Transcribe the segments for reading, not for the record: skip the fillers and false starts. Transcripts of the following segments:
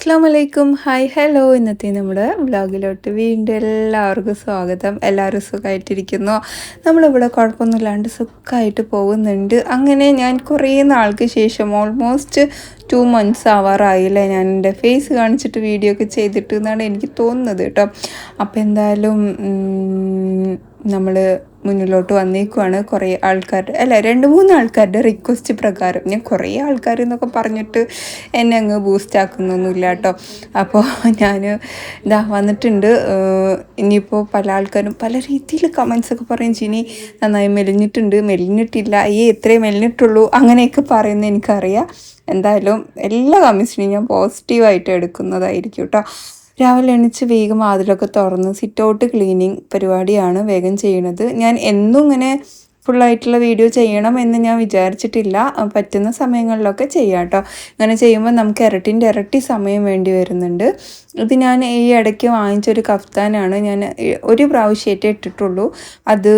അസ്സലാമലൈക്കും hi hello ഇന്നത്തെ നമ്മുടെ വ്ലോഗിലോട്ട് വീണ്ടും എല്ലാവർക്കും സ്വാഗതം. എല്ലാവരും സുഖമായിട്ടിരിക്കുന്നു. നമ്മളിവിടെ കുഴപ്പമൊന്നുമില്ലാണ്ട് സുഖമായിട്ട് പോകുന്നുണ്ട്. അങ്ങനെ ഞാൻ കുറേ നാൾക്ക് ശേഷം ഓൾമോസ്റ്റ് 2 months ആവാറായില്ലേ ഞാൻ എൻ്റെ ഫേസ് കാണിച്ചിട്ട് വീഡിയോ ഒക്കെ ചെയ്തിട്ട് എന്നാണ് എനിക്ക് തോന്നുന്നത് കേട്ടോ. അപ്പോൾ എന്തായാലും നമ്മൾ മുന്നിലോട്ട് വന്നേക്കുവാണ്. കുറേ ആൾക്കാരുടെ 2-3 ആൾക്കാരുടെ റിക്വസ്റ്റ് പ്രകാരം. ഞാൻ കുറേ ആൾക്കാർ എന്നൊക്കെ പറഞ്ഞിട്ട് എന്നെ അങ്ങ് ബൂസ്റ്റ് ആക്കുന്നൊന്നുമില്ല കേട്ടോ. അപ്പോൾ ഞാൻ ഇതാ വന്നിട്ടുണ്ട്. ഇനിയിപ്പോൾ പല ആൾക്കാരും പല രീതിയിൽ കമൻസൊക്കെ പറയും, ജിനി നന്നായി മെലിഞ്ഞിട്ടുണ്ട്, മെലിഞ്ഞിട്ടില്ല, എത്രയും മെലിഞ്ഞിട്ടുള്ളൂ അങ്ങനെയൊക്കെ പറയുന്നത് എനിക്കറിയാം. എന്തായാലും എല്ലാ കമൻസിനും ഞാൻ പോസിറ്റീവായിട്ട് എടുക്കുന്നതായിരിക്കും കേട്ടോ. രാവിലെ എണീച്ച് വേഗം വാതിലൊക്കെ തുറന്ന് സിറ്റ് ഔട്ട് ക്ലീനിങ് പരിപാടിയാണ് വേഗം ചെയ്യണത്. ഞാൻ എന്നും ഇങ്ങനെ ഫുള്ളായിട്ടുള്ള വീഡിയോ ചെയ്യണം എന്ന് ഞാൻ വിചാരിച്ചിട്ടില്ല. പറ്റുന്ന സമയങ്ങളിലൊക്കെ ചെയ്യാം കേട്ടോ. അങ്ങനെ ചെയ്യുമ്പോൾ നമുക്ക് ഇരട്ടി സമയം വേണ്ടി വരുന്നുണ്ട്. ഇത് ഞാൻ ഈ ഇടയ്ക്ക് വാങ്ങിച്ചൊരു കഫ്താനാണ്. ഞാൻ ഒരു പ്രാവശ്യമായിട്ടേ ഇട്ടിട്ടുള്ളൂ. അത്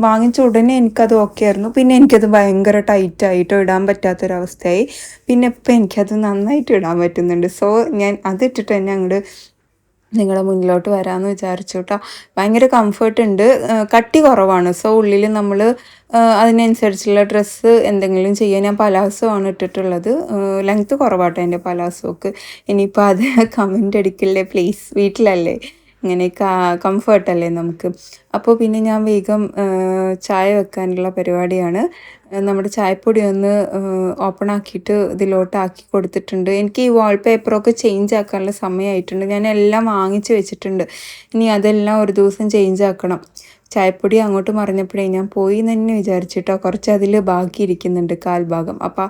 വാങ്ങിച്ച ഉടനെ എനിക്കത് ഓക്കെ ആയിരുന്നു. പിന്നെ എനിക്കത് ഭയങ്കര ടൈറ്റായിട്ടോ ഇടാൻ പറ്റാത്തൊരവസ്ഥയായി. പിന്നെ ഇപ്പം എനിക്കത് നന്നായിട്ട് ഇടാൻ പറ്റുന്നുണ്ട്. സോ ഞാൻ അതിട്ടിട്ട് തന്നെ അങ്ങോട്ട് നിങ്ങളുടെ മുന്നിലോട്ട് വരാമെന്ന് വിചാരിച്ചു കേട്ടോ. ഭയങ്കര കംഫർട്ട് ഉണ്ട്, കട്ടി കുറവാണ്. സോ ഉള്ളിൽ നമ്മൾ അതിനനുസരിച്ചുള്ള ഡ്രസ്സ് എന്തെങ്കിലും ചെയ്യാൻ. ഞാൻ പലാസോ ആണ് ഇട്ടിട്ടുള്ളത്. ലെങ്ത്ത് കുറവാട്ടോ എൻ്റെ പലാസോക്ക്. ഇനിയിപ്പോൾ അത് കമൻ്റ് അടിക്കില്ലേ പ്ലീസ്, വീട്ടിലല്ലേ, ഇങ്ങനെ കംഫർട്ടല്ലേ നമുക്ക്. അപ്പോൾ പിന്നെ ഞാൻ വേഗം ചായ വെക്കാനുള്ള പരിപാടിയാണ്. നമ്മുടെ ചായപ്പൊടി ഒന്ന് ഓപ്പൺ ആക്കിയിട്ട് ഇതിലോട്ടാക്കി കൊടുത്തിട്ടുണ്ട്. എനിക്ക് ഈ വാൾപേപ്പറൊക്കെ ചേഞ്ച് ആക്കാനുള്ള സമയമായിട്ടുണ്ട്. ഞാൻ എല്ലാം വാങ്ങിച്ച് വെച്ചിട്ടുണ്ട്. ഇനി അതെല്ലാം ഒരു ദിവസം ചേഞ്ച് ആക്കണം. ചായപ്പൊടി അങ്ങോട്ട് മറിഞ്ഞപ്പോഴേ ഞാൻ പോയി എന്ന് തന്നെ വിചാരിച്ചിട്ടോ. കുറച്ച് അതിൽ ബാക്കി ഇരിക്കുന്നുണ്ട്, കാൽഭാഗം. അപ്പോൾ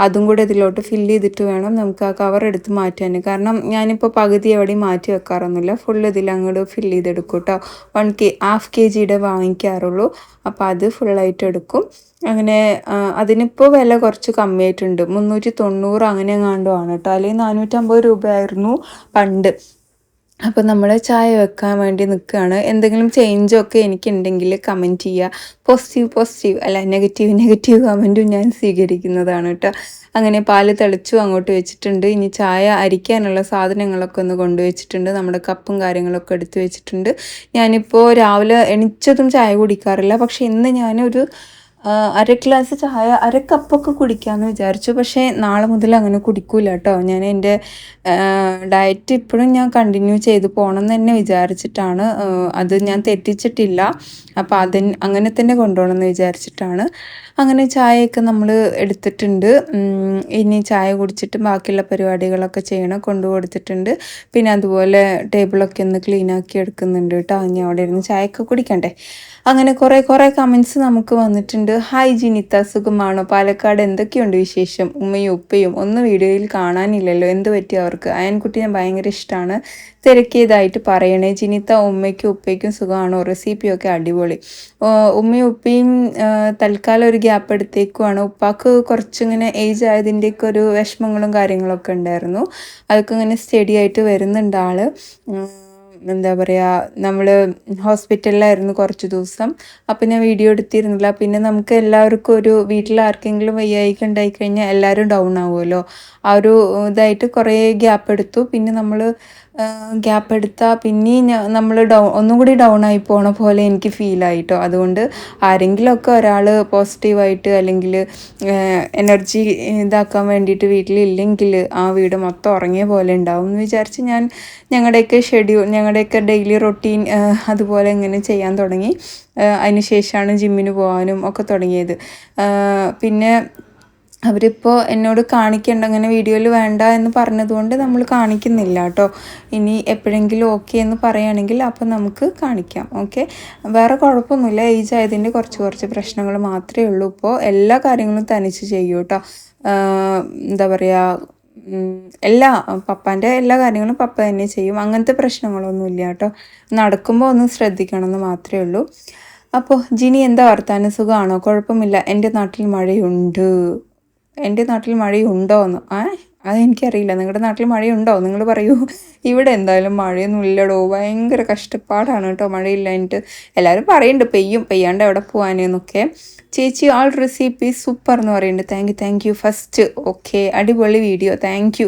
അതും കൂടെ ഇതിലോട്ട് ഫില്ല് ചെയ്തിട്ട് വേണം നമുക്ക് ആ കവർ എടുത്ത് മാറ്റാൻ. കാരണം ഞാനിപ്പോൾ പകുതി എവിടെയും മാറ്റി വെക്കാറൊന്നുമില്ല, ഫുള്ള് ഇതിൽ അങ്ങോട്ട് ഫില്ല് ചെയ്തെടുക്കും കേട്ടോ. 1.5 kg വാങ്ങിക്കാറുള്ളൂ. അപ്പോൾ അത് ഫുള്ളായിട്ട് എടുക്കും. അങ്ങനെ അതിനിപ്പോൾ വില കുറച്ച് കമ്മിയായിട്ടുണ്ട്. 390 അങ്ങനെ എങ്ങാണ്ടോ ആണ് കേട്ടോ. അല്ലെങ്കിൽ 450 രൂപയായിരുന്നു പണ്ട്. അപ്പോൾ നമ്മൾ ചായ വെക്കാൻ വേണ്ടി നിൽക്കുകയാണ്. എന്തെങ്കിലും ചേഞ്ചൊക്കെ എനിക്കുണ്ടെങ്കിൽ കമൻറ്റ് ചെയ്യുക. പോസിറ്റീവ് അല്ല, നെഗറ്റീവ് കമൻറ്റും ഞാൻ സ്വീകരിക്കുന്നതാണ് കേട്ടോ. അങ്ങനെ പാല് തിളച്ചു അങ്ങോട്ട് വെച്ചിട്ടുണ്ട്. ഇനി ചായ അരിക്കാനുള്ള സാധനങ്ങളൊക്കെ ഒന്ന് കൊണ്ടുവച്ചിട്ടുണ്ട്. നമ്മുടെ കപ്പും കാര്യങ്ങളൊക്കെ എടുത്ത് വെച്ചിട്ടുണ്ട്. ഞാനിപ്പോൾ രാവിലെ എണിച്ചതും ചായ കുടിക്കാറില്ല. പക്ഷേ ഇന്ന് ഞാനൊരു 1/2 ഗ്ലാസ് ചായ, 1/2 കപ്പൊക്കെ കുടിക്കാമെന്ന് വിചാരിച്ചു. പക്ഷേ നാളെ മുതൽ അങ്ങനെ കുടിക്കൂല കേട്ടോ. ഞാൻ എൻ്റെ ഡയറ്റ് ഇപ്പോഴും ഞാൻ കണ്ടിന്യൂ ചെയ്ത് പോകണം എന്ന് തന്നെ വിചാരിച്ചിട്ടാണ്. അത് ഞാൻ തെറ്റിച്ചിട്ടില്ല. അപ്പോൾ അങ്ങനെ തന്നെ കൊണ്ടുപോകണം എന്ന് വിചാരിച്ചിട്ടാണ്. അങ്ങനെ ചായയൊക്കെ നമ്മൾ എടുത്തിട്ടുണ്ട്. ഇനി ചായ കുടിച്ചിട്ട് ബാക്കിയുള്ള പരിപാടികളൊക്കെ ചെയ്യണം. കൊണ്ടുകൊടുത്തിട്ടുണ്ട്. പിന്നെ അതുപോലെ ടേബിളൊക്കെ ഒന്ന് ക്ലീനാക്കി എടുക്കുന്നുണ്ട് കേട്ടോ. ഇനി അവിടെ ഇരുന്ന് ചായയൊക്കെ കുടിക്കണ്ടേ. അങ്ങനെ കുറേ കമൻസ് നമുക്ക് വന്നിട്ടുണ്ട്. ഹായ് ജിനിത്ത, സുഖമാണോ? പാലക്കാട് എന്തൊക്കെയുണ്ട് വിശേഷം? ഉമ്മയും ഉപ്പയും ഒന്നും വീഡിയോയിൽ കാണാനില്ലല്ലോ, എന്ത് പറ്റി അവർക്ക്? അയൻകുട്ടിനെ ഭയങ്കര ഇഷ്ടമാണ്, തിരക്കിയതായിട്ട് പറയണേ. ജിനിത്ത, ഉമ്മയ്ക്കും ഉപ്പയ്ക്കും സുഖമാണോ? റെസിപ്പിയൊക്കെ അടിപൊളി. ഉമ്മയും ഉപ്പയും തൽക്കാലം ഒരു ഗ്യാപ്പ് എടുത്തേക്കുവാണ്. ഉപ്പാക്ക് കുറച്ചിങ്ങനെ ഏജ് ആയതിൻ്റെയൊക്കെ ഒരു വിഷമങ്ങളും കാര്യങ്ങളൊക്കെ ഉണ്ടായിരുന്നു. അതൊക്കെ ഇങ്ങനെ സ്റ്റഡി ആയിട്ട് വരുന്നുണ്ട് ആൾ. എന്താ പറയുക, നമ്മൾ ഹോസ്പിറ്റലിലായിരുന്നു കുറച്ച് ദിവസം. അപ്പം ഞാൻ വീഡിയോ എടുത്തിരുന്നില്ല. പിന്നെ നമുക്ക് എല്ലാവർക്കും ഒരു വീട്ടിൽ ആർക്കെങ്കിലും വയ്യായിക ഉണ്ടായിക്കഴിഞ്ഞാൽ എല്ലാവരും ഡൗൺ ആവുമല്ലോ. ആ ഒരു ഇതായിട്ട് കുറേ ഗ്യാപ്പ് എടുത്തു. പിന്നെ നമ്മൾ ഗ്യാപ്പ് എടുത്താൽ പിന്നെയും നമ്മൾ ഒന്നും കൂടി ഡൗൺ ആയി പോണ പോലെ എനിക്ക് ഫീലായിട്ടോ. അതുകൊണ്ട് ആരെങ്കിലുമൊക്കെ ഒരാൾ പോസിറ്റീവായിട്ട് അല്ലെങ്കിൽ എനർജി ഇതാക്കാൻ വേണ്ടിയിട്ട് വീട്ടിലില്ലെങ്കിൽ ആ വീട് മൊത്തം ഉറങ്ങിയ പോലെ ഉണ്ടാവും എന്ന് വിചാരിച്ച് ഞാൻ ഞങ്ങളുടെയൊക്കെ ഡെയിലി റൊട്ടീൻ അതുപോലെ ഇങ്ങനെ ചെയ്യാൻ തുടങ്ങി. അതിന് ശേഷമാണ് ജിമ്മിന് പോകാനും ഒക്കെ തുടങ്ങിയത്. പിന്നെ അവരിപ്പോൾ എന്നോട് കാണിക്കേണ്ട, അങ്ങനെ വീഡിയോയിൽ വേണ്ട എന്ന് പറഞ്ഞതുകൊണ്ട് നമ്മൾ കാണിക്കുന്നില്ല കേട്ടോ. ഇനി എപ്പോഴെങ്കിലും ഓക്കെ എന്ന് പറയുകയാണെങ്കിൽ അപ്പോൾ നമുക്ക് കാണിക്കാം. ഓക്കെ, വേറെ കുഴപ്പമൊന്നുമില്ല. ഏജ് ആയതിൻ്റെ കുറച്ച് പ്രശ്നങ്ങൾ മാത്രമേ ഉള്ളൂ. ഇപ്പോൾ എല്ലാ കാര്യങ്ങളും തനിച്ച് ചെയ്യൂ കേട്ടോ. എന്താ പറയുക, പപ്പാൻ്റെ എല്ലാ കാര്യങ്ങളും പപ്പ തന്നെ ചെയ്യും. അങ്ങനത്തെ പ്രശ്നങ്ങളൊന്നുമില്ല കേട്ടോ. നടക്കുമ്പോൾ ഒന്ന് ശ്രദ്ധിക്കണം എന്ന് മാത്രമേ ഉള്ളൂ. അപ്പോൾ ജിനി, എന്താ വർത്താനം? സുഖമാണോ? കുഴപ്പമില്ല. എൻ്റെ നാട്ടിൽ മഴയുണ്ട്. എൻ്റെ നാട്ടിൽ മഴയുണ്ടോ എന്ന് അതെനിക്കറിയില്ല. നിങ്ങളുടെ നാട്ടിൽ മഴയുണ്ടോ? നിങ്ങൾ പറയൂ. ഇവിടെ എന്തായാലും മഴയൊന്നും ഇല്ലടോ. ഭയങ്കര കഷ്ടപ്പാടാണ് കേട്ടോ മഴയില്ലാഞ്ഞിട്ട്. എല്ലാവരും പറയുന്നുണ്ട് പെയ്യാണ്ട് എവിടെ പോകാനെന്നൊക്കെ. ചേച്ചി, ആൾ റെസിപ്പി സൂപ്പർ എന്ന് പറയുന്നുണ്ട്. Thank you first. ഓക്കെ, അടിപൊളി വീഡിയോ, താങ്ക് യു.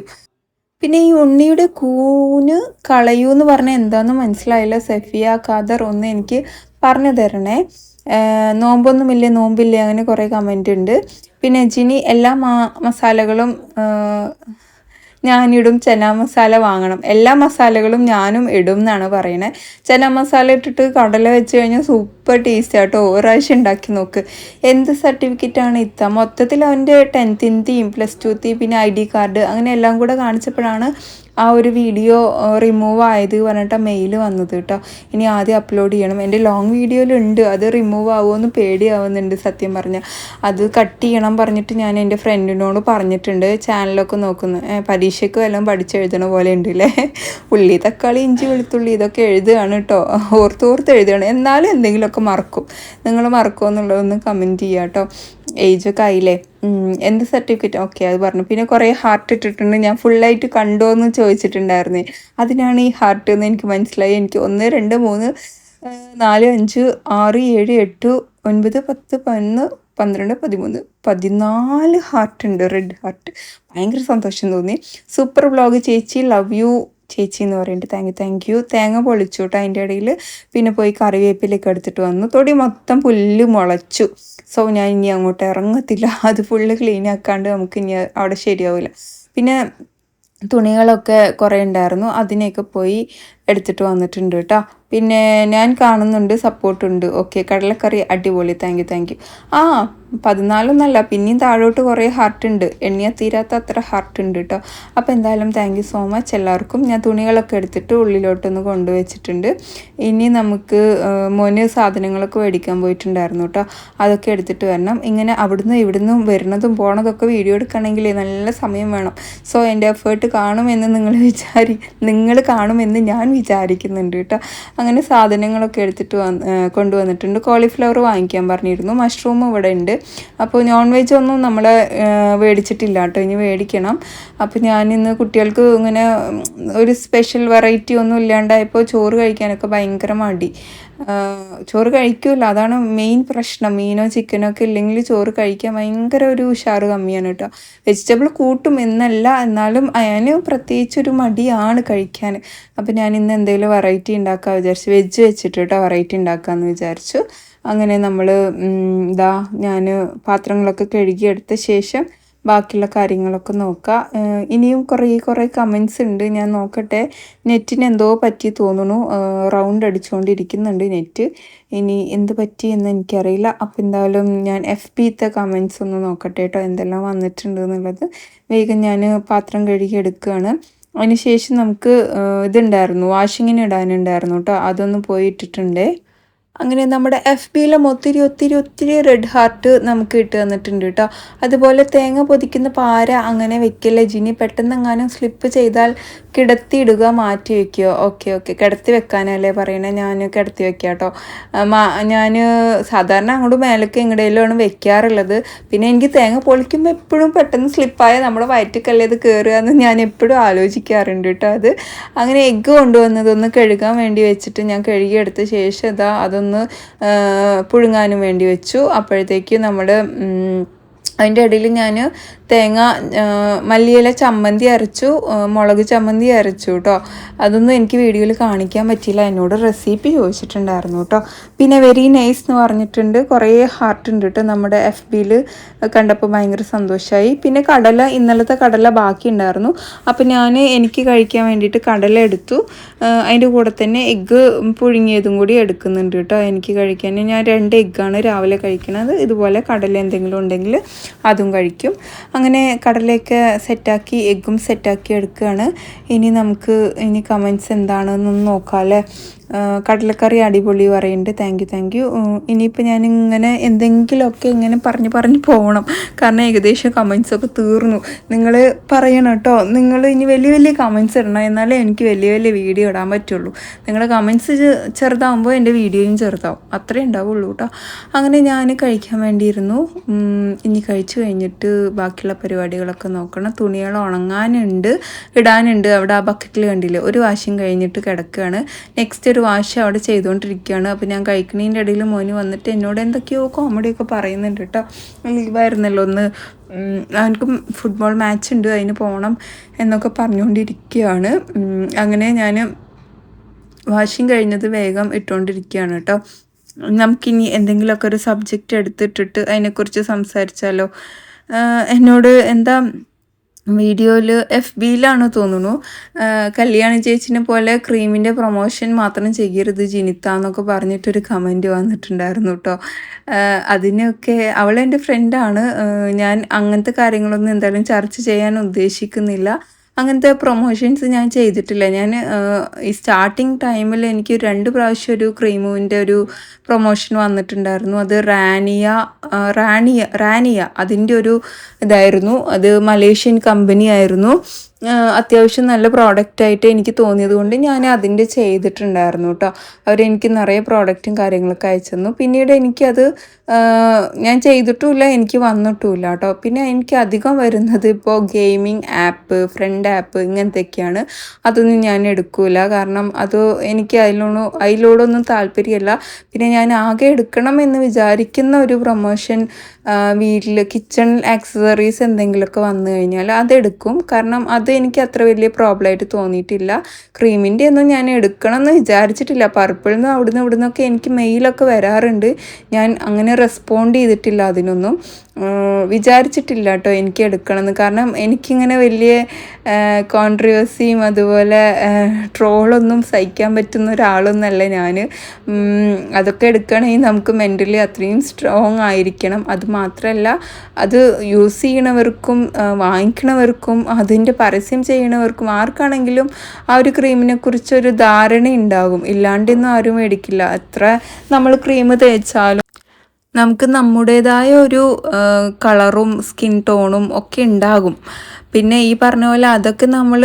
പിന്നെ ഈ ഉണ്ണിയുടെ കൂന് കളയൂ എന്ന് പറഞ്ഞാൽ എന്താണെന്ന് മനസ്സിലായില്ല. സഫിയ ഖാദർ ഒന്ന് എനിക്ക് പറഞ്ഞു തരണേ. നോമ്പൊന്നുമില്ലേ നോമ്പില്ലേ അങ്ങനെ കുറേ കമൻ്റ് ഉണ്ട്. പിന്നെ ജിനി എല്ലാ മസാലകളും ഞാനിടും, ചന മസാല വാങ്ങണം, എല്ലാ മസാലകളും ഞാനും ഇടും എന്നാണ് പറയണേ. ചന മസാല ഇട്ടിട്ട് കടല വെച്ച് കഴിഞ്ഞാൽ സൂപ്പർ ടേസ്റ്റ് ആട്ടോ. ഒരു പ്രാവശ്യം ഉണ്ടാക്കി നോക്ക്. എന്ത് സർട്ടിഫിക്കറ്റാണ് ഇത്ത? മൊത്തത്തിൽ അവൻ്റെ 10th +2 പിന്നെ ID കാർഡ് അങ്ങനെ എല്ലാം കൂടെ കാണിച്ചപ്പോഴാണ് ആ ഒരു വീഡിയോ റിമൂവ് ആയത് പറഞ്ഞിട്ട് മെയിൽ വന്നത് കേട്ടോ. ഇനി ആദ്യം അപ്ലോഡ് ചെയ്യണം. എൻ്റെ ലോങ് വീഡിയോയിലുണ്ട്, അത് റിമൂവ് ആവുമെന്ന് പേടിയാവുന്നുണ്ട് സത്യം പറഞ്ഞാൽ. അത് കട്ട് ചെയ്യണം പറഞ്ഞിട്ട് ഞാൻ എൻ്റെ ഫ്രണ്ടിനോട് പറഞ്ഞിട്ടുണ്ട്. ചാനലൊക്കെ നോക്കുന്നു, പരീക്ഷയ്ക്ക് വല്ലതും പഠിച്ചെഴുതണ പോലെ ഉണ്ടല്ലേ. ഉള്ളി തക്കാളി ഇഞ്ചി വെളുത്തുള്ളി ഇതൊക്കെ എഴുതുകയാണ് കേട്ടോ, ഓർത്തോർത്ത് എഴുതുകയാണ്. എന്നാലും എന്തെങ്കിലുമൊക്കെ മറക്കും. നിങ്ങൾ മറക്കുമോ എന്നുള്ളതൊന്ന് കമൻറ്റ് ചെയ്യുക കേട്ടോ. ഏജൊക്കെ ആയില്ലേ. എന്ത് സർട്ടിഫിക്കറ്റ്? ഓക്കെ, അത് പറഞ്ഞു. പിന്നെ കുറേ ഹാർട്ട് ഇട്ടിട്ടുണ്ട്. ഞാൻ ഫുള്ളായിട്ട് കണ്ടോ എന്ന് ചോദിച്ചിട്ടുണ്ടായിരുന്നേ, അതിനാണ് ഈ ഹാർട്ട് എന്ന് എനിക്ക് മനസ്സിലായി. എനിക്ക് 1 2 3 4 5 6 7 8 9 10 11 12 13 14 ഹാർട്ട് ഉണ്ട്, റെഡ് ഹാർട്ട്. ഭയങ്കര സന്തോഷം തോന്നി. സൂപ്പർ വ്ളോഗ് ചേച്ചി, ലവ് യു ചേച്ചി എന്ന് പറയുന്നുണ്ട്. Thank you. തേങ്ങ പൊളിച്ചു കേട്ടോ അതിൻ്റെ ഇടയിൽ. പിന്നെ പോയി കറിവേപ്പിലൊക്കെ എടുത്തിട്ട് വന്നു. തൊടി മൊത്തം പുല്ല് മുളച്ചു. സോ ഞാൻ ഇനി അങ്ങോട്ട് ഇറങ്ങത്തില്ല. അത് ഫുള്ള് ക്ലീൻ ആക്കാണ്ട് നമുക്ക് ഇനി അവിടെ ശരിയാവില്ല. പിന്നെ തുണികളൊക്കെ കുറേ ഉണ്ടായിരുന്നു, അതിനെയൊക്കെ പോയി എടുത്തിട്ട് വന്നിട്ടുണ്ട് കേട്ടോ. പിന്നെ ഞാൻ കാണുന്നുണ്ട്, സപ്പോർട്ടുണ്ട്. ഓക്കെ, കടലക്കറി അടിപൊളി, താങ്ക് യു. 14 പിന്നെയും താഴോട്ട് കുറേ ഹാർട്ട് ഉണ്ട്, എണ്ണിയാൽ തീരാത്ത അത്ര ഹാർട്ട് ഉണ്ട് കേട്ടോ. അപ്പോൾ എന്തായാലും താങ്ക് യു സോ മച്ച് എല്ലാവർക്കും. ഞാൻ തുണികളൊക്കെ എടുത്തിട്ട് ഉള്ളിലോട്ടൊന്ന് കൊണ്ടുവച്ചിട്ടുണ്ട്. ഇനി നമുക്ക് മോന് സാധനങ്ങളൊക്കെ മേടിക്കാൻ പോയിട്ടുണ്ടായിരുന്നു കേട്ടോ, അതൊക്കെ എടുത്തിട്ട് വരണം. ഇങ്ങനെ അവിടുന്ന് ഇവിടുന്നും വരുന്നതും പോണതൊക്കെ വീഡിയോ എടുക്കണമെങ്കിൽ നല്ല സമയം വേണം. സോ എൻ്റെ എഫേർട്ട് കാണുമെന്ന് നിങ്ങൾ കാണുമെന്ന് ഞാൻ വിചാരിക്കുന്നുണ്ട് കേട്ടോ. അങ്ങനെ സാധനങ്ങളൊക്കെ എടുത്തിട്ട് കൊണ്ടുവന്നിട്ടുണ്ട്. കോളിഫ്ലവർ വാങ്ങിക്കാൻ പറഞ്ഞിരുന്നു, മഷ്റൂം ഇവിടെ ഉണ്ട്. അപ്പോൾ നോൺ വെജ് ഒന്നും നമ്മൾ മേടിച്ചിട്ടില്ല കേട്ടോ, ഇനി മേടിക്കണം. അപ്പോൾ ഞാനിന്ന് കുട്ടികൾക്ക് ഇങ്ങനെ ഒരു സ്പെഷ്യൽ വെറൈറ്റി ഒന്നും ഇല്ലാണ്ടായപ്പോൾ ചോറ് കഴിക്കാനൊക്കെ ഭയങ്കര മടി. ചോറ് കഴിക്കില്ല, അതാണ് മെയിൻ പ്രശ്നം. മീനോ ചിക്കനോ ഒക്കെ ഇല്ലെങ്കിൽ ചോറ് കഴിക്കാൻ ഭയങ്കര ഒരു ഉഷാറ് കമ്മിയാണ് കേട്ടോ. വെജിറ്റബിൾ കൂട്ടും എന്നല്ല, എന്നാലും അതിന് പ്രത്യേകിച്ചൊരു മടിയാണ് കഴിക്കാൻ. അപ്പോൾ ഞാൻ ഇന്ന് എന്തെങ്കിലും വെറൈറ്റി ഉണ്ടാക്കാൻ വിചാരിച്ചു, വെജ് വെച്ചിട്ട് കേട്ടോ വെറൈറ്റി ഉണ്ടാക്കാമെന്ന് വിചാരിച്ചു. അങ്ങനെ നമ്മൾ ഞാൻ പാത്രങ്ങളൊക്കെ കഴുകിയെടുത്ത ശേഷം ബാക്കിയുള്ള കാര്യങ്ങളൊക്കെ നോക്കാം. ഇനിയും കുറേ കമൻസ് ഉണ്ട്, ഞാൻ നോക്കട്ടെ. നെറ്റിന് എന്തോ പറ്റി തോന്നുന്നു, റൗണ്ട് അടിച്ചുകൊണ്ടിരിക്കുന്നുണ്ട് നെറ്റ്. ഇനി എന്ത് പറ്റി എന്ന് എനിക്കറിയില്ല. അപ്പോൾ എന്തായാലും ഞാൻ FBത്തെ കമൻസ് ഒന്ന് നോക്കട്ടെ കേട്ടോ, എന്തെല്ലാം വന്നിട്ടുണ്ട് എന്നുള്ളത്. വേഗം ഞാൻ പാത്രം കഴുകി എടുക്കുകയാണ്. അതിനുശേഷം നമുക്ക് ഇതുണ്ടായിരുന്നു, വാഷിങ്ങിന് ഇടാനുണ്ടായിരുന്നു കേട്ടോ, അതൊന്ന് പോയി ഇട്ടിട്ടുണ്ടേ. അങ്ങനെ നമ്മുടെ FBയിലും ഒത്തിരി റെഡ് ഹാർട്ട് നമുക്ക് ഇട്ട് തന്നിട്ടുണ്ട് കേട്ടോ. അതുപോലെ തേങ്ങ പൊതിക്കുന്ന പാര അങ്ങനെ വെക്കില്ല ജിനി, പെട്ടെന്നെങ്ങാനും സ്ലിപ്പ് ചെയ്താൽ കിടത്തിയിടുക, മാറ്റി വെക്കുകയോ? ഓക്കെ കിടത്തി വെക്കാനല്ലേ പറയണേ, ഞാൻ കിടത്തി വെക്കാം കേട്ടോ. ഞാൻ സാധാരണ അങ്ങോട്ട് മേലൊക്കെ എങ്ങടെയിലാണ് വെക്കാറുള്ളത്. പിന്നെ എനിക്ക് തേങ്ങ പൊളിക്കുമ്പോൾ എപ്പോഴും പെട്ടെന്ന് സ്ലിപ്പായ നമ്മുടെ വയറ്റിക്കല്ലേ ഇത് കയറുക എന്ന് ഞാൻ എപ്പോഴും ആലോചിക്കാറുണ്ട് കേട്ടോ. അത് അങ്ങനെ എഗ്ഗ് കൊണ്ടുവന്നതൊന്ന് കഴുകാൻ വേണ്ടി വെച്ചിട്ട് ഞാൻ കഴുകിയെടുത്ത ശേഷം അതൊന്ന് പുഴുങ്ങാനും വേണ്ടി വെച്ചു. അപ്പോഴത്തേക്ക് നമ്മൾ അതിൻ്റെ ഇടയിൽ ഞാൻ തേങ്ങ മല്ലിയില ചമ്മന്തി അരച്ചു, മുളക് ചമ്മന്തി അരച്ചു കേട്ടോ. അതൊന്നും എനിക്ക് വീഡിയോയിൽ കാണിക്കാൻ പറ്റിയില്ല, എന്നോട് റെസിപ്പി ചോദിച്ചിട്ടുണ്ടായിരുന്നു കേട്ടോ. പിന്നെ വെരി നൈസ് എന്ന് പറഞ്ഞിട്ടുണ്ട്, കുറേ ഹാർട്ട് ഉണ്ട് കേട്ടോ നമ്മുടെ FBയിൽ. കണ്ടപ്പോൾ ഭയങ്കര സന്തോഷമായി. പിന്നെ ഇന്നലത്തെ കടല ബാക്കി ഉണ്ടായിരുന്നു, അപ്പോൾ എനിക്ക് കഴിക്കാൻ വേണ്ടിയിട്ട് കടല എടുത്തു. അതിൻ്റെ കൂടെ തന്നെ എഗ്ഗ് പുഴുങ്ങിയതും കൂടി എടുക്കുന്നുണ്ട് കേട്ടോ എനിക്ക് കഴിക്കാൻ. ഞാൻ 2 എഗ്ഗാണ് രാവിലെ കഴിക്കുന്നത്. ഇതുപോലെ കടല എന്തെങ്കിലും ഉണ്ടെങ്കിൽ അതും കഴിക്കും. അങ്ങനെ കടലയൊക്കെ സെറ്റാക്കി എഗ്ഗും സെറ്റാക്കി എടുക്കുകയാണ്. ഇനി നമുക്ക് കമൻസ് എന്താണെന്നൊന്ന് നോക്കാം അല്ലേ. കടലക്കറി അടിപൊളി പറയുന്നുണ്ട്, താങ്ക് യു. ഇനിയിപ്പോൾ ഞാനിങ്ങനെ എന്തെങ്കിലുമൊക്കെ ഇങ്ങനെ പറഞ്ഞ് പോകണം, കാരണം ഏകദേശം കമൻസൊക്കെ തീർന്നു. നിങ്ങൾ പറയണം കേട്ടോ, നിങ്ങൾ ഇനി വലിയ കമൻസ് ഇടണം, എന്നാലേ എനിക്ക് വലിയ വീഡിയോ ഇടാൻ പറ്റുള്ളൂ. നിങ്ങളുടെ കമൻസ് ചെറുതാകുമ്പോൾ എൻ്റെ വീഡിയോയും ചെറുതാവും, അത്രേ ഉണ്ടാവുള്ളൂ കേട്ടോ. അങ്ങനെ ഞാൻ കഴിക്കാൻ വേണ്ടിയിരുന്നു. ഇനി കഴിച്ചു കഴിഞ്ഞിട്ട് ബാക്കിയുള്ള പരിപാടികളൊക്കെ നോക്കണം. തുണികൾ ഉണങ്ങാനുണ്ട്, ഇടാനുണ്ട്. അവിടെ ആ ബക്കറ്റിൽ കണ്ടില്ലേ, ഒരു വാഷിങ് കഴിഞ്ഞിട്ട് കിടക്കുകയാണ്. നെക്സ്റ്റ് ഒരു വാഷ് അവിടെ ചെയ്തുകൊണ്ടിരിക്കുകയാണ്. അപ്പോൾ ഞാൻ കഴിക്കുന്നതിൻ്റെ ഇടയിൽ മോന് വന്നിട്ട് എന്നോട് എന്തൊക്കെയോ കോമഡിയൊക്കെ പറയുന്നുണ്ട് കേട്ടോ. ലീവായിരുന്നല്ലോ ഒന്ന്, എനിക്കും ഫുട്ബോൾ മാച്ച് ഉണ്ട്, അതിന് പോകണം എന്നൊക്കെ പറഞ്ഞുകൊണ്ടിരിക്കുകയാണ്. അങ്ങനെ ഞാൻ വാഷിങ് കഴിഞ്ഞത് വേഗം ഇട്ടുകൊണ്ടിരിക്കുകയാണ് കേട്ടോ. നമുക്കിനി എന്തെങ്കിലുമൊക്കെ ഒരു സബ്ജക്റ്റ് എടുത്തിട്ടിട്ട് അതിനെക്കുറിച്ച് സംസാരിച്ചാലോ? എന്നോട് എന്താ വീഡിയോയിൽ FBയിലാണ് തോന്നുന്നു, കല്യാണി ചേച്ചിനെ പോലെ ക്രീമിൻ്റെ പ്രൊമോഷൻ മാത്രം ചെയ്യരുത് ജിനിത്ത എന്നൊക്കെ പറഞ്ഞിട്ടൊരു കമൻറ്റ് വന്നിട്ടുണ്ടായിരുന്നു കേട്ടോ. അതിനൊക്കെ അവളെൻ്റെ ഫ്രണ്ടാണ്. ഞാൻ അങ്ങനത്തെ കാര്യങ്ങളൊന്നും എന്തായാലും ചർച്ച ചെയ്യാൻ ഉദ്ദേശിക്കുന്നില്ല. അങ്ങനത്തെ പ്രൊമോഷൻസ് ഞാൻ ചെയ്തിട്ടില്ല. ഞാൻ ഈ സ്റ്റാർട്ടിങ് ടൈമിൽ എനിക്ക് 2 പ്രാവശ്യം ഒരു ക്രീമിൻ്റെ ഒരു പ്രൊമോഷൻ വന്നിട്ടുണ്ടായിരുന്നു. അത് റാനിയ അതിൻ്റെ ഒരു ഇതായിരുന്നു. അത് മലേഷ്യൻ കമ്പനി ആയിരുന്നു. അത്യാവശ്യം നല്ല പ്രോഡക്റ്റായിട്ട് എനിക്ക് തോന്നിയത് കൊണ്ട് ഞാൻ അതിൻ്റെ ചെയ്തിട്ടുണ്ടായിരുന്നു കേട്ടോ. അവരെനിക്ക് നിറയെ പ്രോഡക്റ്റും കാര്യങ്ങളൊക്കെ അയച്ചു തന്നു. പിന്നീട് എനിക്കത് ഞാൻ ചെയ്തിട്ടുമില്ല, എനിക്ക് വന്നിട്ടുമില്ല കേട്ടോ. പിന്നെ എനിക്ക് അധികം വരുന്നത് ഇപ്പോൾ ഗെയിമിംഗ് ആപ്പ്, ഫ്രണ്ട് ആപ്പ് ഇങ്ങനത്തെയൊക്കെയാണ്. അതൊന്നും ഞാൻ എടുക്കില്ല, കാരണം അത് എനിക്ക് അതിലോടൊന്നും താല്പര്യമല്ല. പിന്നെ ഞാൻ ആകെ എടുക്കണം എന്ന് വിചാരിക്കുന്ന ഒരു പ്രൊമോഷൻ വീട്ടിൽ കിച്ചൺ ആക്സസറീസ് എന്തെങ്കിലുമൊക്കെ വന്നു കഴിഞ്ഞാൽ അതെടുക്കും. കാരണം അത് എനിക്ക് അത്ര വലിയ പ്രോബ്ലമായിട്ട് തോന്നിയിട്ടില്ല. ക്രീമിൻ്റെ ഒന്നും ഞാൻ എടുക്കണം എന്ന് വിചാരിച്ചിട്ടില്ല. പർപ്പിളിൽ നിന്ന് ഇവിടുന്നൊക്കെ എനിക്ക് മെയിലൊക്കെ വരാറുണ്ട്. ഞാൻ അങ്ങനെ റെസ്പോണ്ട് ചെയ്തിട്ടില്ല, അതിനൊന്നും വിചാരിച്ചിട്ടില്ല കേട്ടോ എനിക്ക് എടുക്കണമെന്ന്. കാരണം എനിക്കിങ്ങനെ വലിയ കോൺട്രവേഴ്സിയും അതുപോലെ ട്രോളൊന്നും സഹിക്കാൻ പറ്റുന്ന ഒരാളൊന്നല്ല ഞാൻ. അതൊക്കെ എടുക്കണമെങ്കിൽ നമുക്ക് മെൻ്റലി അത്രയും സ്ട്രോങ് ആയിരിക്കണം. അത് മാത്രമല്ല, അത് യൂസ് ചെയ്യണവർക്കും വാങ്ങിക്കണവർക്കും അതിൻ്റെ പരസ്യം ചെയ്യണവർക്കും ആർക്കാണെങ്കിലും ആ ഒരു ക്രീമിനെ കുറിച്ചൊരു ധാരണ ഉണ്ടാകും. ഇല്ലാണ്ടൊന്നും ആരും മേടിക്കില്ല. എത്ര നമ്മൾ ക്രീം തേച്ചാലും നമുക്ക് നമ്മുടേതായ ഒരു കളറും സ്കിൻ ടോണും ഒക്കെ ഉണ്ടാകും. പിന്നെ ഈ പറഞ്ഞ പോലെ അതൊക്കെ നമ്മൾ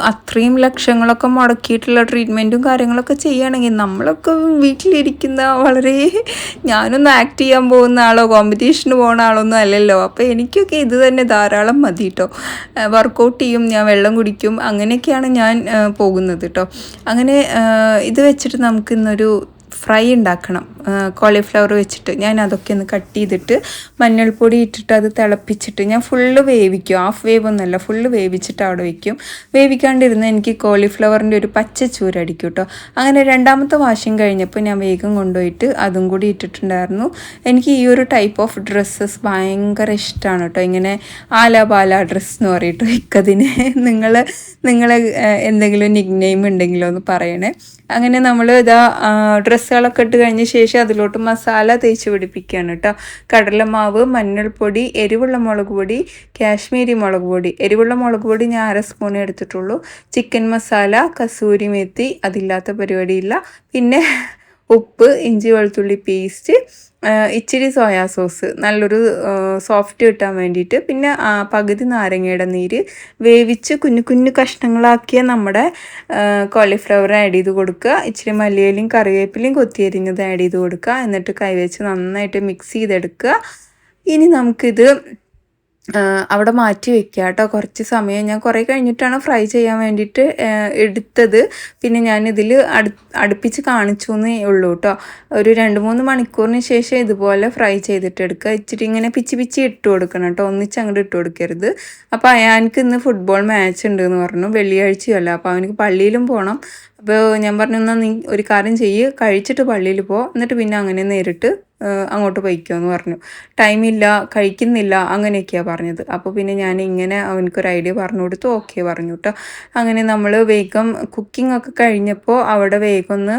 അത്രയും ലക്ഷങ്ങളൊക്കെ മുടക്കിയിട്ടുള്ള ട്രീറ്റ്മെൻറ്റും കാര്യങ്ങളൊക്കെ ചെയ്യുകയാണെങ്കിൽ, നമ്മളൊക്കെ വീട്ടിലിരിക്കുന്ന വളരെ, ഞാനൊന്നും ആക്ട് ചെയ്യാൻ പോകുന്ന ആളോ കോമ്പറ്റീഷന് പോകുന്ന ആളൊന്നും അല്ലല്ലോ. അപ്പോൾ എനിക്കൊക്കെ ഇത് തന്നെ ധാരാളം മതി കേട്ടോ. വർക്കൗട്ട് ചെയ്യും, ഞാൻ വെള്ളം കുടിക്കും, അങ്ങനെയൊക്കെയാണ് ഞാൻ പോകുന്നത് കേട്ടോ. അങ്ങനെ ഇത് വെച്ചിട്ട് നമുക്കിന്നൊരു ഫ്രൈ ഉണ്ടാക്കണം. കോളിഫ്ലവർ വെച്ചിട്ട് ഞാൻ അതൊക്കെ ഒന്ന് കട്ട് ചെയ്തിട്ട് മഞ്ഞൾപ്പൊടി ഇട്ടിട്ട് അത് തിളപ്പിച്ചിട്ട് ഞാൻ ഫുള്ള് വേവിക്കും. ഹാഫ് വേവ് ഒന്നുമല്ല, ഫുള്ള് വേവിച്ചിട്ട് അവിടെ വയ്ക്കും. വേവിക്കാണ്ടിരുന്ന് എനിക്ക് കോളിഫ്ലവറിൻ്റെ ഒരു പച്ച ചൂരടിക്കും കേട്ടോ. അങ്ങനെ രണ്ടാമത്തെ വാഷിങ് കഴിഞ്ഞപ്പോൾ ഞാൻ വേഗം കൊണ്ടുപോയിട്ട് അതും കൂടി ഇട്ടിട്ടുണ്ടായിരുന്നു. എനിക്ക് ഈ ഒരു ടൈപ്പ് ഓഫ് ഡ്രസ്സസ് ഭയങ്കര ഇഷ്ടമാണ് കേട്ടോ. ഇങ്ങനെ ആലാപാല ഡ്രസ്സ് എന്ന് പറയട്ടോ ഇക്കതിന്. നിങ്ങളെ എന്തെങ്കിലും നിക് നെയിം ഉണ്ടെങ്കിലോ ഒന്ന് പറയണേ. അങ്ങനെ നമ്മൾ ഇതാ ഡ്രസ്സുകളൊക്കെ ഇട്ട് കഴിഞ്ഞ ശേഷം അതിലോട്ട് മസാല തേച്ച് പിടിപ്പിക്കുകയാണ് കേട്ടോ. കടലമാവ്, മഞ്ഞൾപ്പൊടി, എരിവുള്ള മുളക് പൊടി, കാശ്മീരി മുളക് പൊടി. എരിവുള്ള മുളക് പൊടി ഞാൻ 1/2 സ്പൂൺ എടുത്തിട്ടുള്ളൂ. ചിക്കൻ മസാല, കസൂരി മേത്തി, അതില്ലാത്ത പരിപാടിയില്ല. പിന്നെ ഉപ്പ്, ഇഞ്ചി വെളുത്തുള്ളി പേസ്റ്റ്, ഇച്ചിരി സോയാ സോസ്, നല്ലൊരു സോഫ്റ്റ് കിട്ടാൻ വേണ്ടിയിട്ട്. പിന്നെ പകുതി നാരങ്ങയുടെ നീര്, വേവിച്ച് കുഞ്ഞു കുഞ്ഞു കഷ്ണങ്ങളാക്കിയ നമ്മുടെ കോളിഫ്ലവർ ആഡ് ചെയ്ത് കൊടുക്കുക. ഇച്ചിരി മല്ലിയിലയും കറിവേപ്പിലയും കൊത്തിയരിഞ്ഞത് ആഡ് ചെയ്ത് കൊടുക്കുക. എന്നിട്ട് കൈവച്ച് നന്നായിട്ട് മിക്സ് ചെയ്തെടുക്കുക. ഇനി നമുക്കിത് അവിടെ മാറ്റി വെക്കുക കേട്ടോ. കുറച്ച് സമയം ഞാൻ കുറേ കഴിഞ്ഞിട്ടാണ് ഫ്രൈ ചെയ്യാൻ വേണ്ടിയിട്ട് എടുത്തത്. പിന്നെ ഞാനിതിൽ അടുപ്പിച്ച് കാണിച്ചു എന്നേ ഉള്ളൂ കേട്ടോ. ഒരു 2-3 മണിക്കൂറിന് ശേഷം ഇതുപോലെ ഫ്രൈ ചെയ്തിട്ട് എടുക്കുക. ഇച്ചിരി ഇങ്ങനെ പിച്ചി ഇട്ട് കൊടുക്കണം കേട്ടോ, ഒന്നിച്ച് അങ്ങോട്ട് ഇട്ട് കൊടുക്കരുത്. അപ്പോൾ എനിക്ക് ഇന്ന് ഫുട്ബോൾ മാച്ച് ഉണ്ടെന്ന് പറഞ്ഞു, വെള്ളിയാഴ്ചയല്ല. അപ്പോൾ അവനക്ക് പള്ളിയിലും പോകണം. അപ്പോൾ ഞാൻ പറഞ്ഞു, എന്നാൽ നീ ഒരു കാര്യം ചെയ്യ്, കഴിച്ചിട്ട് പള്ളിയിൽ പോ, എന്നിട്ട് പിന്നെ അങ്ങനെ നേരിട്ട് അങ്ങോട്ട് പോയിക്കോന്ന് പറഞ്ഞു. ടൈമില്ല, കഴിക്കുന്നില്ല, അങ്ങനെയൊക്കെയാണ് പറഞ്ഞത്. അപ്പോൾ പിന്നെ ഞാൻ ഇങ്ങനെ അവനക്കൊരു ഐഡിയ പറഞ്ഞു കൊടുത്തു. ഓക്കെ പറഞ്ഞു കേട്ടോ. അങ്ങനെ നമ്മൾ വേഗം കുക്കിംഗ് ഒക്കെ കഴിഞ്ഞപ്പോൾ അവിടെ വേഗം ഒന്ന്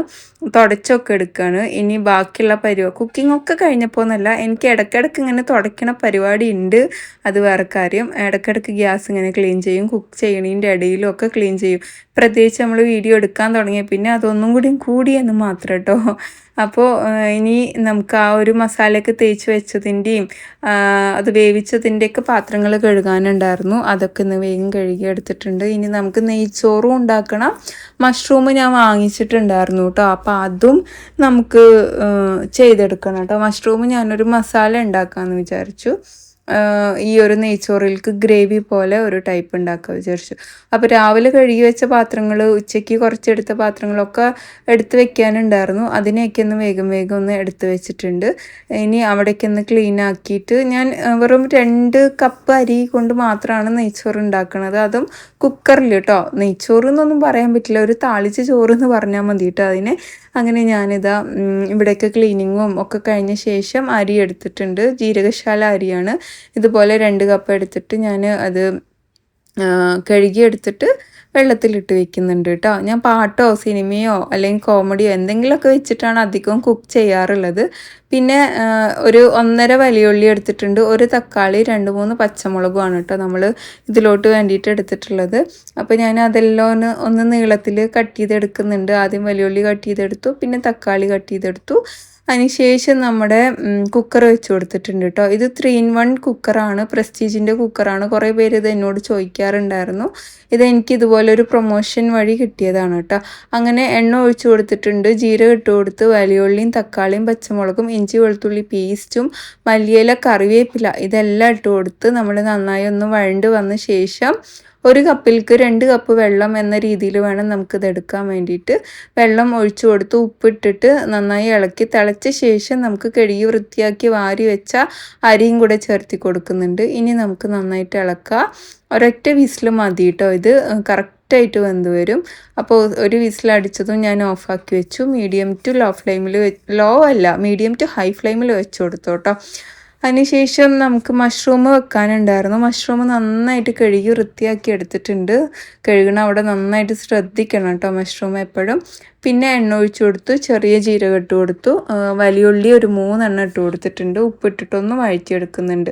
തുടച്ചൊക്കെ എടുക്കുകയാണ്. ഇനി ബാക്കിയുള്ള കുക്കിംഗ് ഒക്കെ കഴിഞ്ഞപ്പോൾ എന്നല്ല, എനിക്ക് ഇടയ്ക്കിടയ്ക്ക് ഇങ്ങനെ തുടയ്ക്കണ പരിപാടി ഉണ്ട്. അത് വേറെ കാര്യം. ഇടയ്ക്കിടയ്ക്ക് ഗ്യാസ് ഇങ്ങനെ ക്ലീൻ ചെയ്യും, കുക്ക് ചെയ്യണതിൻ്റെ ഇടയിലും ഒക്കെ ക്ലീൻ ചെയ്യും. പ്രത്യേകിച്ച് നമ്മൾ വീഡിയോ എടുക്കാൻ തുടങ്ങിയ പിന്നെ അതൊന്നും കൂടിയെന്ന് മാത്രം കേട്ടോ. അപ്പോൾ ഇനി നമുക്ക് ആ ഒരു മസാലയൊക്കെ തേച്ച് വെച്ചതിൻ്റെയും അത് വേവിച്ചതിൻ്റെയൊക്കെ പാത്രങ്ങൾ കഴുകാനുണ്ടായിരുന്നു. അതൊക്കെ ഇന്ന് വേഗം കഴുകി എടുത്തിട്ടുണ്ട്. ഇനി നമുക്ക് നെയ്ച്ചോറും ഉണ്ടാക്കണം. മഷ്റൂം ഞാൻ വാങ്ങിച്ചിട്ടുണ്ടായിരുന്നു കേട്ടോ. അപ്പോൾ അതും നമുക്ക് ചെയ്തെടുക്കണം കേട്ടോ. മഷ്റൂം ഞാനൊരു മസാല ഉണ്ടാക്കാമെന്ന് വിചാരിച്ചു. ഈ ഒരു നെയ്ച്ചോറിലേക്ക് ഗ്രേവി പോലെ ഒരു ടൈപ്പ് ഉണ്ടാക്കുക വിചാരിച്ചു. അപ്പോൾ രാവിലെ കഴുകി വെച്ച പാത്രങ്ങൾ, ഉച്ചയ്ക്ക് കുറച്ചെടുത്ത പാത്രങ്ങളൊക്കെ എടുത്ത് വെക്കാനുണ്ടായിരുന്നു. അതിനെയൊക്കെ ഒന്ന് വേഗം വേഗം ഒന്ന് എടുത്ത് വെച്ചിട്ടുണ്ട്. ഇനി അവിടേക്ക് ഒന്ന് ക്ലീൻ ആക്കിയിട്ട് ഞാൻ വെറും 2 കപ്പ് അരി കൊണ്ട് മാത്രമാണ് നെയ്ച്ചോറ് ഉണ്ടാക്കുന്നത്. അതും കുക്കറിൽ കേട്ടോ. നെയ്ച്ചോറ് എന്നൊന്നും പറയാൻ പറ്റില്ല, ഒരു താളിച്ച ചോറ് എന്ന് പറഞ്ഞാൽ മതി കേട്ടോ അതിന്. അങ്ങനെ ഞാനിതാ ഇവിടെയൊക്കെ ക്ലീനിങ്ങും ഒക്കെ കഴിഞ്ഞ ശേഷം അരി എടുത്തിട്ടുണ്ട്. ജീരകശാല അരിയാണ്. ഇതുപോലെ 2 കപ്പ് എടുത്തിട്ട് ഞാൻ അത് കഴുകി എടുത്തിട്ട് വെള്ളത്തിലിട്ട് വെക്കുന്നുണ്ട് കേട്ടോ. ഞാൻ പാട്ടോ സിനിമയോ അല്ലെങ്കിൽ കോമഡിയോ എന്തെങ്കിലുമൊക്കെ വെച്ചിട്ടാണ് അധികം കുക്ക് ചെയ്യാറുള്ളത്. പിന്നെ ഒരു 1.5 വലിയുള്ളി എടുത്തിട്ടുണ്ട്. ഒരു തക്കാളി, 2-3 പച്ചമുളകുമാണ് കേട്ടോ നമ്മൾ ഇതിലോട്ട് വേണ്ടിയിട്ട് എടുത്തിട്ടുള്ളത്. അപ്പോൾ ഞാൻ അതെല്ലാം ഒന്ന് നീളത്തിൽ കട്ട് ചെയ്തെടുക്കുന്നുണ്ട്. ആദ്യം വലിയുള്ളി കട്ട് ചെയ്തെടുത്തു, പിന്നെ തക്കാളി കട്ട് ചെയ്തെടുത്തു. അതിനുശേഷം നമ്മുടെ കുക്കർ വെച്ച് കൊടുത്തിട്ടുണ്ട് കേട്ടോ. ഇത് 3-in-1 കുക്കറാണ്, പ്രസ്റ്റീജിൻ്റെ കുക്കറാണ്. കുറേ പേര് ഇത് എന്നോട് ചോദിക്കാറുണ്ടായിരുന്നു. ഇതെനിക്ക് ഇതുപോലെ ഒരു പ്രൊമോഷൻ വഴി കിട്ടിയതാണ് കേട്ടോ. അങ്ങനെ എണ്ണ ഒഴിച്ച് കൊടുത്തിട്ടുണ്ട്, ജീരകം ഇട്ട് കൊടുത്ത്, വലിയുള്ളിയും തക്കാളിയും പച്ചമുളകും ഇഞ്ചി വെളുത്തുള്ളി പേസ്റ്റും മല്ലിയില കറിവേപ്പില ഇതെല്ലാം ഇട്ട് കൊടുത്ത് നമ്മൾ നന്നായി ഒന്ന് വഴണ്ട് വന്ന ശേഷം 1 കപ്പിലേക്ക് 2 കപ്പ് വെള്ളം എന്ന രീതിയിൽ വേണം നമുക്കിത് എടുക്കാൻ വേണ്ടിയിട്ട്. വെള്ളം ഒഴിച്ചു കൊടുത്ത് ഉപ്പിട്ടിട്ട് നന്നായി ഇളക്കി തിളച്ച ശേഷം നമുക്ക് കഴുകി വൃത്തിയാക്കി വാരി വെച്ച അരിയും കൂടെ ചേർത്തി കൊടുക്കുന്നുണ്ട്. ഇനി നമുക്ക് നന്നായിട്ട് ഇളക്കുക. ഒരൊറ്റ വിസിൽ മതി കേട്ടോ, ഇത് കറക്റ്റായിട്ട് വെന്ത് വരും. അപ്പോൾ ഒരു വിസിൽ അടിച്ചതും ഞാൻ ഓഫാക്കി വെച്ചു. മീഡിയം ടു ലോ ഫ്ലെയിമിൽ, മീഡിയം ടു ഹൈ ഫ്ലെയിമിൽ വെച്ച് കൊടുത്തു കേട്ടോ. അതിനുശേഷം നമുക്ക് മഷ്റൂം വെക്കാനുണ്ടായിരുന്നു. മഷ്റൂം നന്നായിട്ട് കഴുകി വൃത്തിയാക്കി എടുത്തിട്ടുണ്ട്. കഴുകണം അവിടെ നന്നായിട്ട് ശ്രദ്ധിക്കണം കേട്ടോ മഷ്റൂം എപ്പോഴും. പിന്നെ എണ്ണ ഒഴിച്ചു കൊടുത്തു, ചെറിയ ജീരകം ഇട്ട് കൊടുത്തു, വലിയുള്ളി ഒരു 3 എണ്ണം ഇട്ട് കൊടുത്തിട്ടുണ്ട്. ഉപ്പിട്ടിട്ടൊന്ന് വഴറ്റിയെടുക്കുന്നുണ്ട്.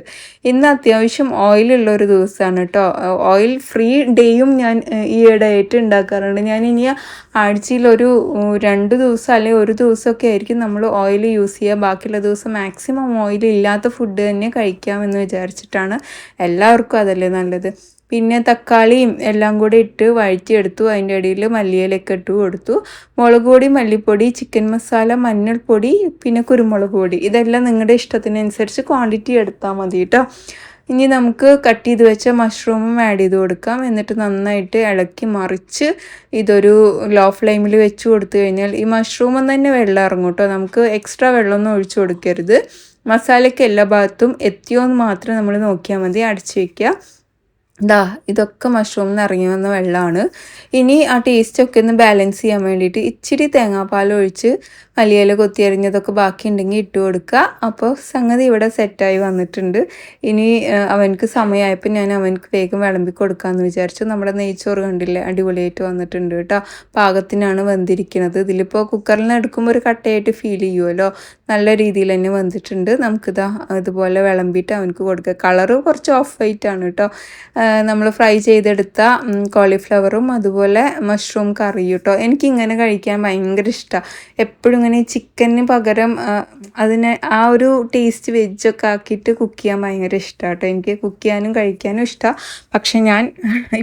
ഇന്ന് അത്യാവശ്യം ഓയിലുള്ള ഒരു ദിവസമാണ് കേട്ടോ. ഓയിൽ ഫ്രീ ഡേയും ഞാൻ ഈയിടെയായിട്ട് ഉണ്ടാക്കാറുണ്ട്. ഞാൻ ഇനി ആഴ്ചയിൽ ഒരു 2 ദിവസം അല്ലെങ്കിൽ 1 ദിവസമൊക്കെ ആയിരിക്കും നമ്മൾ ഓയിൽ യൂസ് ചെയ്യുക. ബാക്കിയുള്ള ദിവസം മാക്സിമം ഓയിൽ ഇല്ലാത്ത ഫുഡ് തന്നെ കഴിക്കാമെന്ന് വിചാരിച്ചിട്ടാണ്. എല്ലാവർക്കും അതല്ലേ നല്ലത്. പിന്നെ തക്കാളിയും എല്ലാം കൂടി ഇട്ട് വഴറ്റിയെടുത്തു. അതിൻ്റെ ഇടയിൽ മല്ലിയിലൊക്കെ ഇട്ട് കൊടുത്തു. മുളക് പൊടി, മല്ലിപ്പൊടി, ചിക്കൻ മസാല, മഞ്ഞൾപ്പൊടി, പിന്നെ കുരുമുളക് പൊടി, ഇതെല്ലാം നിങ്ങളുടെ ഇഷ്ടത്തിനനുസരിച്ച് ക്വാണ്ടിറ്റി എടുത്താൽ മതി കേട്ടോ. ഇനി നമുക്ക് കട്ട് ചെയ്ത് വെച്ച മഷ്റൂമും ആഡ് ചെയ്ത് കൊടുക്കാം. എന്നിട്ട് നന്നായിട്ട് ഇളക്കി മറിച്ച് ഇതൊരു ലോ ഫ്ലെയിമിൽ വെച്ച് കൊടുത്തു കഴിഞ്ഞാൽ ഈ മഷ്റൂമിൽ തന്നെ വെള്ളം ഇറങ്ങും കേട്ടോ. നമുക്ക് എക്സ്ട്രാ വെള്ളമൊന്നും ഒഴിച്ചു കൊടുക്കരുത്. മസാലയ്ക്ക് എല്ലാ ഭാഗത്തും എത്തിയോ എന്ന് മാത്രം നമ്മൾ നോക്കിയാൽ മതി. അടച്ച് വയ്ക്കുക. ഇതൊക്കെ മഷ്റൂമിൽ നിന്ന് ഇറങ്ങി വന്ന വെള്ളമാണ്. ഇനി ആ ടേസ്റ്റൊക്കെ ഒന്ന് ബാലൻസ് ചെയ്യാൻ വേണ്ടിയിട്ട് ഇച്ചിരി തേങ്ങാപ്പാൽ ഒഴിച്ച് മല്ലിയില കൊത്തിയരിഞ്ഞതൊക്കെ ബാക്കി ഉണ്ടെങ്കിൽ ഇട്ട് കൊടുക്കുക. അപ്പോൾ സംഗതി ഇവിടെ സെറ്റായി വന്നിട്ടുണ്ട്. ഇനി അവനക്ക് സമയമായപ്പോൾ ഞാൻ അവനക്ക് വേഗം വിളമ്പി കൊടുക്കാമെന്ന് വിചാരിച്ചു. നമ്മുടെ നെയ്ച്ചോറ് കണ്ടില്ലേ, അടിപൊളിയായിട്ട് വന്നിട്ടുണ്ട് കേട്ടോ. പാകത്തിനാണ് വെന്തിരിക്കുന്നത്. ഇതിലിപ്പോൾ കുക്കറിൽ നിന്ന് എടുക്കുമ്പോൾ ഒരു കട്ടയായിട്ട് ഫീൽ ചെയ്യുമല്ലോ. നല്ല രീതിയിൽ തന്നെ വന്നിട്ടുണ്ട്. നമുക്കിതാ ഇതുപോലെ വിളമ്പിയിട്ട് അവനക്ക് കൊടുക്കുക. കളറ് കുറച്ച് ഓഫ് വൈറ്റ് ആണ് കേട്ടോ. നമ്മൾ ഫ്രൈ ചെയ്തെടുത്ത കോളിഫ്ലവറും അതുപോലെ മഷ്റൂം കറിയും കേട്ടോ. എനിക്കിങ്ങനെ കഴിക്കാൻ ഭയങ്കര ഇഷ്ടമാണ്. എപ്പോഴും ഇങ്ങനെ ചിക്കന് പകരം അതിനെ ആ ഒരു ടേസ്റ്റ് വെജൊക്കെ ആക്കിയിട്ട് കുക്ക് ചെയ്യാൻ ഭയങ്കര ഇഷ്ടമാണ് കേട്ടോ. എനിക്ക് കുക്ക് ചെയ്യാനും കഴിക്കാനും ഇഷ്ടമാണ്. പക്ഷെ ഞാൻ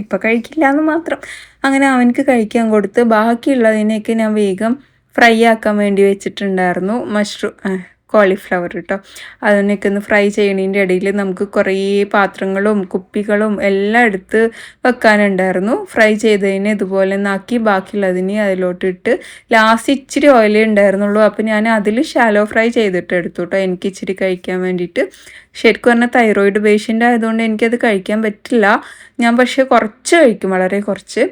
ഇപ്പം കഴിക്കില്ല എന്ന് മാത്രം. അങ്ങനെ അവനക്ക് കഴിക്കാൻ കൊടുത്ത് ബാക്കിയുള്ളതിനെയൊക്കെ ഞാൻ വേഗം ഫ്രൈ ആക്കാൻ വേണ്ടി വെച്ചിട്ടുണ്ടായിരുന്നു. കോളിഫ്ലവർ കേട്ടോ. അതിനൊക്കെ ഒന്ന് ഫ്രൈ ചെയ്യണതിൻ്റെ ഇടയിൽ നമുക്ക് കുറേ പാത്രങ്ങളും കുപ്പികളും എല്ലാം എടുത്ത് വെക്കാനുണ്ടായിരുന്നു. ഫ്രൈ ചെയ്തതിന് ഇതുപോലെ ഒന്നാക്കി ബാക്കിയുള്ളതിന് അതിലോട്ടിട്ട് ലാസ്റ്റ് ഇച്ചിരി ഓയിലേ ഉണ്ടായിരുന്നുള്ളൂ. അപ്പോൾ ഞാൻ അതിൽ ഷാലോ ഫ്രൈ ചെയ്തിട്ട് എടുത്തു കേട്ടോ, എനിക്ക് ഇച്ചിരി കഴിക്കാൻ വേണ്ടിയിട്ട്. ശരിക്കും പറഞ്ഞാൽ തൈറോയിഡ് പേഷ്യൻ്റ് ആയതുകൊണ്ട് എനിക്കത് കഴിക്കാൻ പറ്റില്ല. ഞാൻ പക്ഷേ കുറച്ച് കഴിക്കും, വളരെ കുറച്ച്.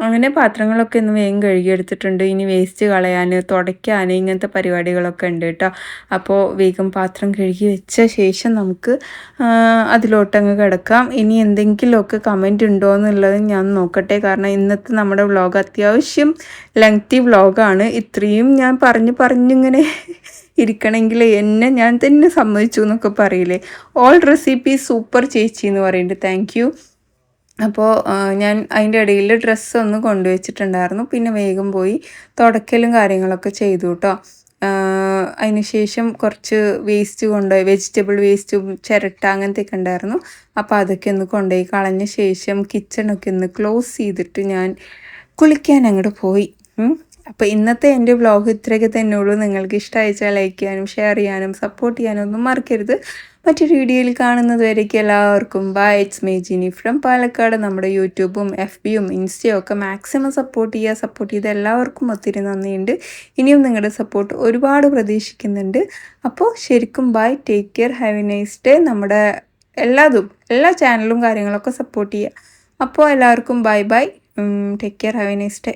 അങ്ങനെ പാത്രങ്ങളൊക്കെ ഒന്ന് വേഗം കഴുകിയെടുത്തിട്ടുണ്ട്. ഇനി വേസ്റ്റ് കളയാൻ, തുടയ്ക്കാൻ, ഇങ്ങനത്തെ പരിപാടികളൊക്കെ ഉണ്ട് കേട്ടോ. അപ്പോൾ വേഗം പാത്രം കഴുകി വെച്ച ശേഷം നമുക്ക് അതിലോട്ടങ്ങ് കിടക്കാം. ഇനി എന്തെങ്കിലുമൊക്കെ കമൻറ്റ് ഉണ്ടോ എന്നുള്ളത് ഞാൻ നോക്കട്ടെ. കാരണം ഇന്നത്തെ നമ്മുടെ വ്ളോഗ് അത്യാവശ്യം ലെങ്തി വ്ളോഗാണ്. ഇത്രയും ഞാൻ പറഞ്ഞിങ്ങനെ ഇരിക്കണമെങ്കിൽ എന്നെ ഞാൻ തന്നെ സമ്മതിച്ചു എന്നൊക്കെ പറയില്ലേ. ഓൾ റെസിപ്പി സൂപ്പർ ചേച്ചി എന്ന് പറയുന്നുണ്ട്. Thank you. അപ്പോൾ ഞാൻ അതിൻ്റെ ഇടയിൽ ഡ്രസ്സ് ഒന്ന് കൊണ്ടുവച്ചിട്ടുണ്ടായിരുന്നു. പിന്നെ വേഗം പോയി തുടക്കലും കാര്യങ്ങളൊക്കെ ചെയ്തു കേട്ടോ. അതിനുശേഷം കുറച്ച് വേസ്റ്റ് കൊണ്ടുപോയി, വെജിറ്റബിൾ വേസ്റ്റും ചിരട്ട അങ്ങനത്തെയൊക്കെ ഉണ്ടായിരുന്നു. അപ്പോൾ അതൊക്കെ ഒന്ന് കൊണ്ടുപോയി കളഞ്ഞ ശേഷം കിച്ചണൊക്കെ ഒന്ന് ക്ലോസ് ചെയ്തിട്ട് ഞാൻ കുളിക്കാൻ അങ്ങോട്ട് പോയി. അപ്പോൾ ഇന്നത്തെ എൻ്റെ വ്ലോഗ് ഇത്രയൊക്കെ തന്നെ ഉള്ളൂ. നിങ്ങൾക്ക് ഇഷ്ടമായിച്ചാൽ ലൈക്ക് ചെയ്യാനും ഷെയർ ചെയ്യാനും സപ്പോർട്ട് ചെയ്യാനും ഒന്നും മറക്കരുത്. മറ്റൊരു വീഡിയോയിൽ കാണുന്നത് വരേക്കും എല്ലാവർക്കും bye. It's me Jini from Palakkad. നമ്മുടെ യൂട്യൂബും FBയും ഇൻസ്റ്റയും ഒക്കെ മാക്സിമം സപ്പോർട്ട് ചെയ്ത് എല്ലാവർക്കും ഒത്തിരി നന്ദിയുണ്ട്. ഇനിയും നിങ്ങളുടെ സപ്പോർട്ട് ഒരുപാട് പ്രതീക്ഷിക്കുന്നുണ്ട്. അപ്പോൾ ശരിക്കും bye, take care, have a nice day. നമ്മുടെ എല്ലാ ചാനലും കാര്യങ്ങളൊക്കെ സപ്പോർട്ട് ചെയ്യുക. അപ്പോൾ എല്ലാവർക്കും bye, take care, have a nice day.